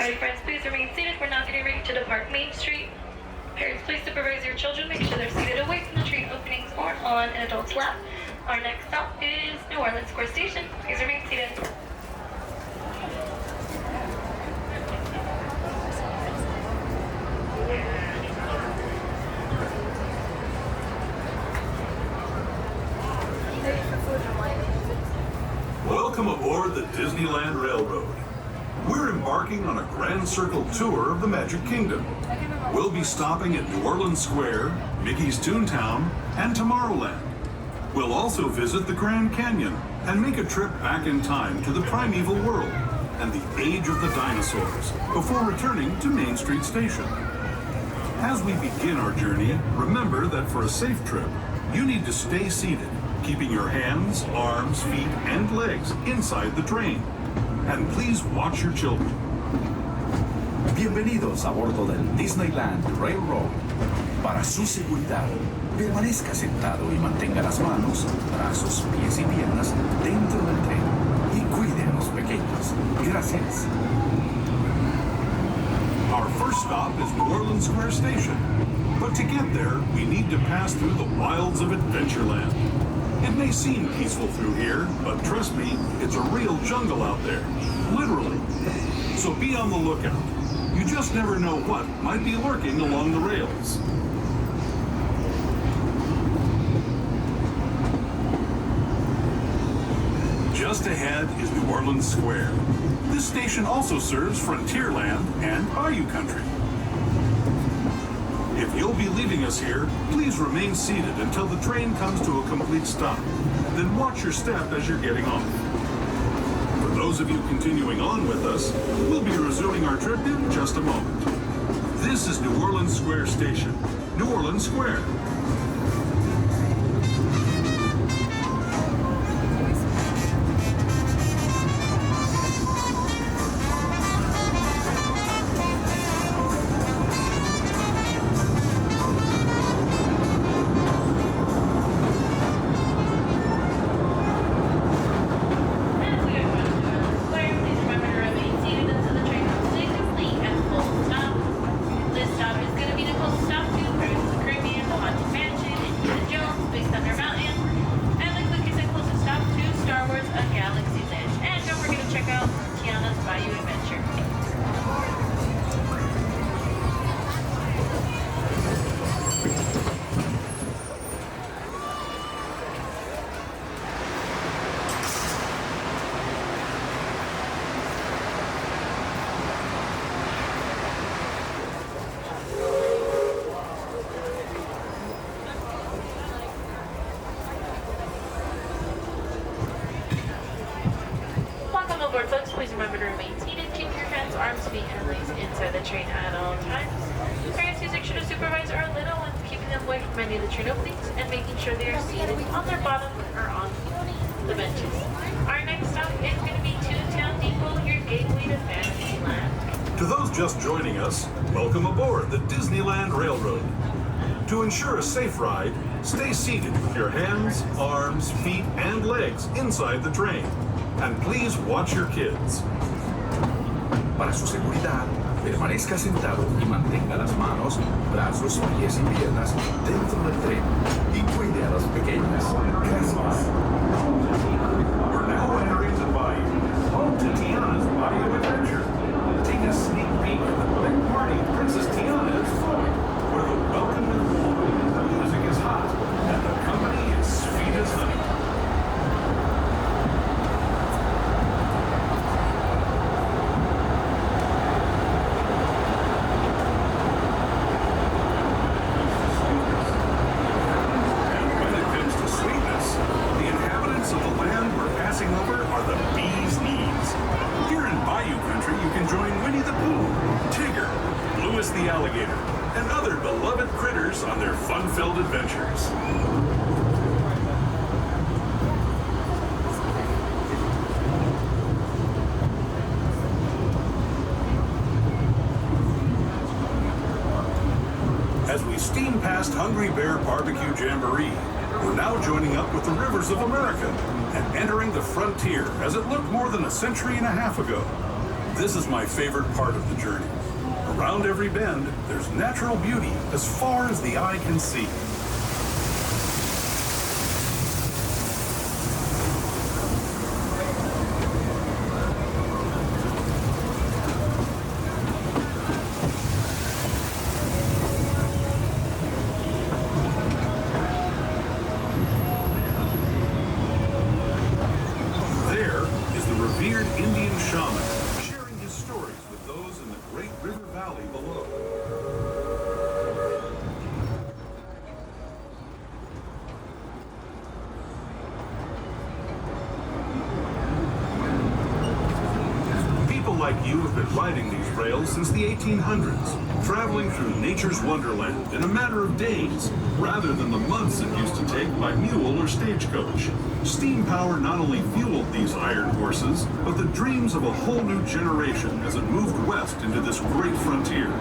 Alright friends, please remain seated. We're now getting ready to depart Main Street. Parents, please supervise your children. Make sure they're seated away from the train openings or on an adult's lap. Our next stop is New Orleans Square Station. Please remain seated. Welcome aboard the Disneyland Railroad. We're embarking on a grand circle tour of the Magic Kingdom. We'll be stopping at New Orleans Square, Mickey's Toontown, and Tomorrowland. We'll also visit the Grand Canyon and make a trip back in time to the primeval world and the age of the dinosaurs before returning to Main Street Station. As we begin our journey, remember that for a safe trip, you need to stay seated, keeping your hands, arms, feet, and legs inside the train. And please watch your children. Bienvenidos a bordo del Disneyland Railroad. Para su seguridad, permanezca sentado y mantenga las manos, brazos, pies y piernas dentro del tren y cuide a los pequeños. Gracias. Our first stop is New Orleans Square Station. But to get there, we need to pass through the wilds of Adventureland. It may seem peaceful through here, but trust me, it's a real jungle out there. Literally. So be on the lookout. You just never know what might be lurking along the rails. Just ahead is New Orleans Square. This station also serves Frontierland and Bayou Country. If you'll be leaving us here, please remain seated until the train comes to a complete stop. Then watch your step as you're getting off. For those of you continuing on with us, we'll be resuming our trip in just a moment. This is New Orleans Square Station, New Orleans Square. Folks, please remember to remain seated. Keep your hands, arms, feet, and legs inside the train at all times. Parents, please make sure to supervise our little ones, keeping them away from any of the train openings and making sure they are seated on their bottom or on the benches. Our next stop is going to be Toontown Depot, your gateway to Fantasyland. To those just joining us, welcome aboard the Disneyland Railroad. To ensure a safe ride, stay seated with your hands, arms, feet, and legs inside the train. And please watch your kids. Para su seguridad, permanezca sentado y mantenga las manos, brazos, pies y piernas dentro del tren y cuide a los pequeños. Gracias. We're now entering the Bayou, home to Tiana's Bayou Adventure. Take a sneak peek at the big party Princess Tiana is throwing, where the welcome is warm, the music is hot, and the company is sweet as honey. The alligator, and other beloved critters on their fun-filled adventures. As we steam past Hungry Bear Barbecue Jamboree, we're now joining up with the rivers of America and entering the frontier as it looked more than a century and a half ago. This is my favorite part of the journey. Around every bend, there's natural beauty as far as the eye can see. There is the revered Indian shaman, sharing his stories with those in the great river valley below. People like you have been riding these rails since the 1800s, traveling through nature's wonderland in a matter of days, rather than the months it used to take by mule or stagecoach. Steam power not only fueled these iron horses, but the dreams of a whole new generation as it moved west into this great frontier.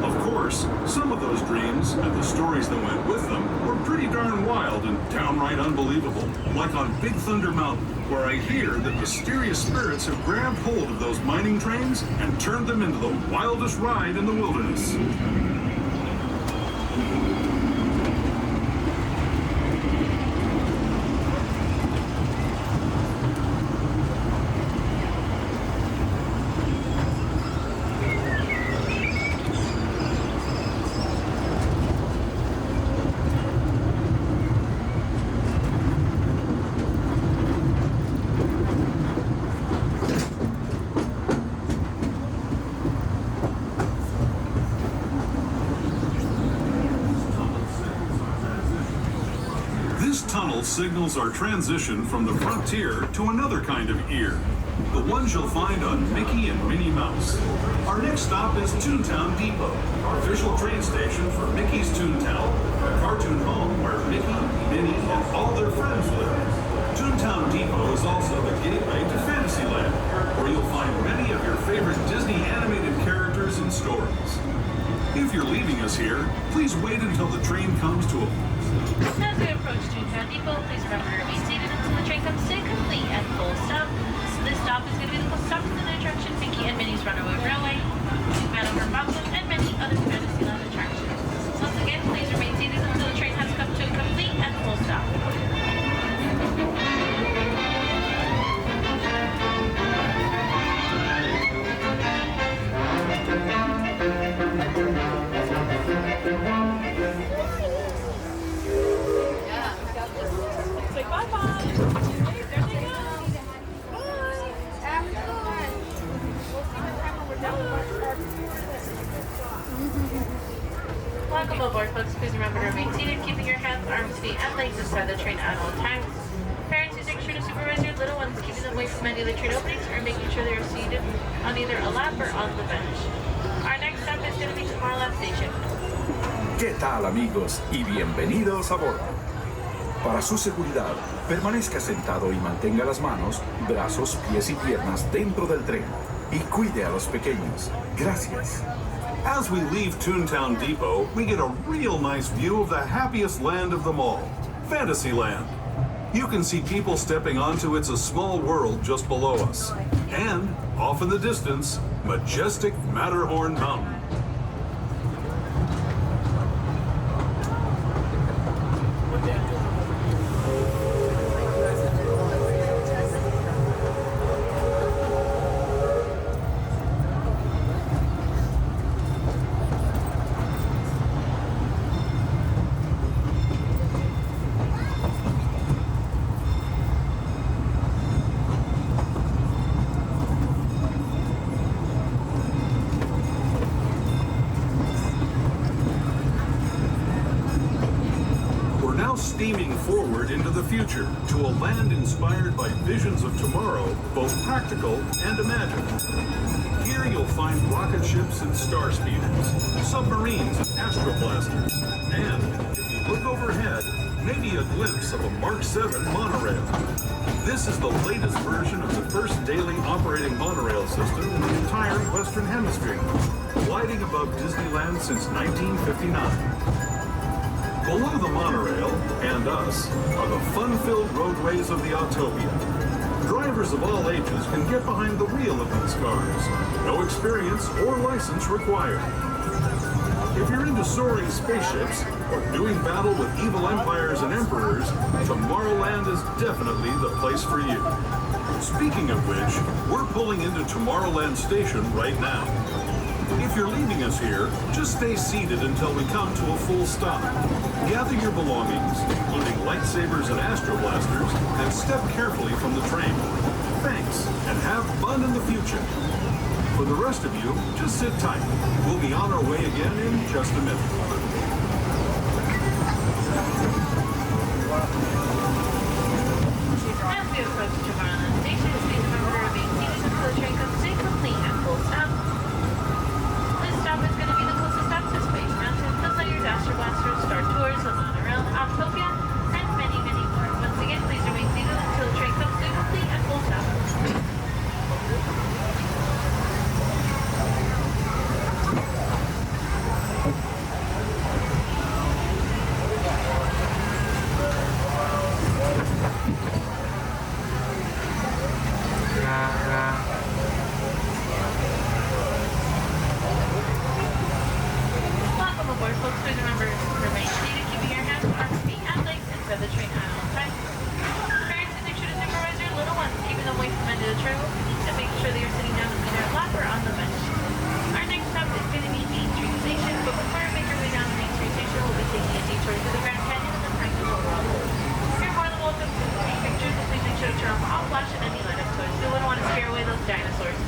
Of course, some of those dreams and the stories that went with them were pretty darn wild and downright unbelievable, like on Big Thunder Mountain, where I hear that mysterious spirits have grabbed hold of those mining trains and turned them into the wildest ride in the wilderness. This tunnel signals our transition from the frontier to another kind of ear, the ones you'll find on Mickey and Minnie Mouse. Our next stop is Toontown Depot, our official train station for Mickey's Toontown, a cartoon home where Mickey, Minnie, and all their friends live. Toontown Depot is also the gateway to Fantasyland, where you'll find many of your favorite Disney animated characters and stories. If you're leaving us here, please wait until the train comes to a As we approach Toontown Depot, please remember to remain seated until the train comes to a complete and full stop. This stop is going to be the full stop to the attraction Mickey and Minnie's Runaway Railway, Battle for Bottom, and many other Fantasyland attractions. Once again, please remain seated until the train has come to a complete and full stop. Say bye-bye. Hey, there they go. Bye. Have fun. We'll see what time when we're done with our park. Welcome aboard, folks. Please remember to remain seated, keeping your hands, arms, feet, and legs inside the train at all times. Parents, please make sure to supervise your little ones, keeping them away from any of the train openings or making sure they are seated on either a lap or on the bench. Our next stop is going to be Tomorrowland Station. ¿Qué tal, amigos? Y bienvenidos a bordo. Para su seguridad, permanezca sentado y mantenga las manos, brazos, pies y piernas dentro del tren. Y cuide a los pequeños. Gracias. As we leave Toontown Depot, we get a real nice view of the happiest land of them all, Fantasyland. You can see people stepping onto It's a Small World just below us. And, off in the distance, majestic Matterhorn Mountain. Steaming forward into the future to a land inspired by visions of tomorrow, both practical and imagined. Here you'll find rocket ships and star speeders, submarines and astroblasters, and, if you look overhead, maybe a glimpse of a Mark 7 monorail. This is the latest version of the first daily operating monorail system in the entire Western Hemisphere, gliding above Disneyland since 1959. Below the monorail, and us, are the fun-filled roadways of the Autopia. Drivers of all ages can get behind the wheel of these cars. No experience or license required. If you're into soaring spaceships or doing battle with evil empires and emperors, Tomorrowland is definitely the place for you. Speaking of which, we're pulling into Tomorrowland Station right now. If you're leaving us here, just stay seated until we come to a full stop. Gather your belongings, including lightsabers and astro blasters, and step carefully from the train. Thanks, and have fun in the future. For the rest of you, just sit tight. We'll be on our way again in just a minute. As we approach Tomorrowland Station, please remember to remain seated until the train comes to a complete and full stop. This stop is going to be the closest stop to Space Mountain, Desires, Astro Blasters, Star Tours, the Monorail, Autopia, and many, many more. Once again, please remain seated until the train comes to a complete and full stop. Welcome aboard, folks. Please remember to remain seated, keeping your hands, arms, feet, and legs inside the train at all times. Parents, make sure to supervise your little ones, keeping them away from the end of the train, and making sure that you're sitting down in their lap or on the bench. Our next stop is going to be Main Street Station, but before we make our way down to Main Street Station, we'll be taking a detour to the Grand Canyon and the Triangle World. You're more than welcome to take pictures, and please make sure to turn off all flash and any light up toys. We wouldn't want to scare away those dinosaurs.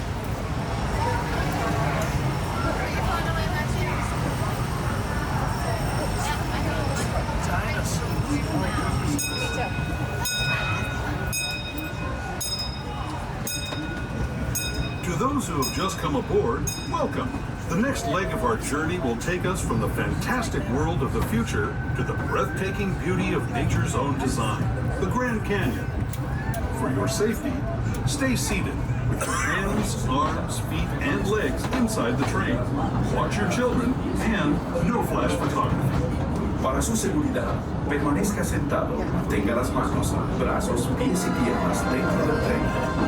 To those who have just come aboard, welcome. The next leg of our journey will take us from the fantastic world of the future to the breathtaking beauty of nature's own design, the Grand Canyon. For your safety, stay seated with your hands, arms, feet, and legs inside the train. Watch your children and no flash photography. Para su seguridad, permanezca sentado, mantenga las manos, brazos, pies y piernas dentro del tren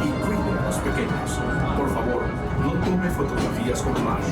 y cuide a los pequeños. Por favor, no tome fotografías con flash.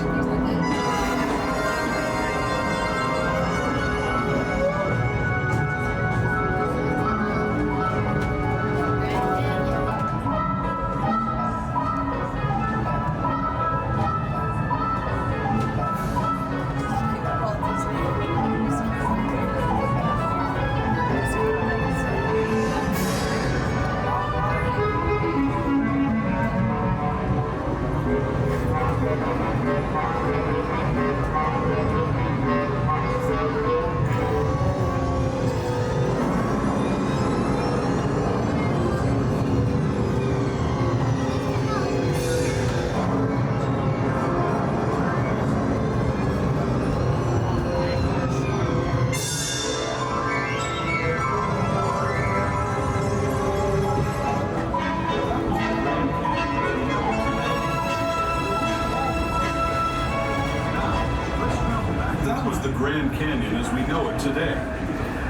Grand Canyon as we know it today.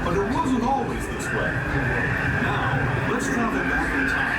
But it wasn't always this way. Now, let's travel back in time.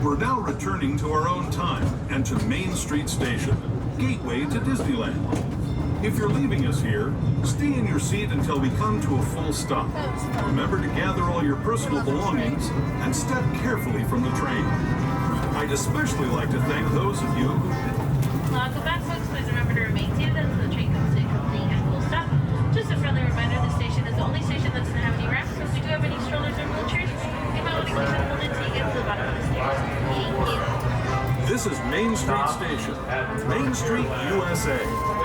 We're now returning to our own time and to Main Street Station, gateway to Disneyland. If you're leaving us here, stay in your seat until we come to a full stop. Remember to gather all your personal belongings and step carefully from the train. I'd especially like to thank those of you who... Welcome back, folks. Please remember to remain seated until the train comes to a complete and full stop. Just a friendly reminder, the station is the only station that doesn't have any ramps. If we do have any strollers or wheelchairs, you might want to keep them hold until you get to the bottom of the stairs. Thank you. This is Main Street Station, Main Street, USA.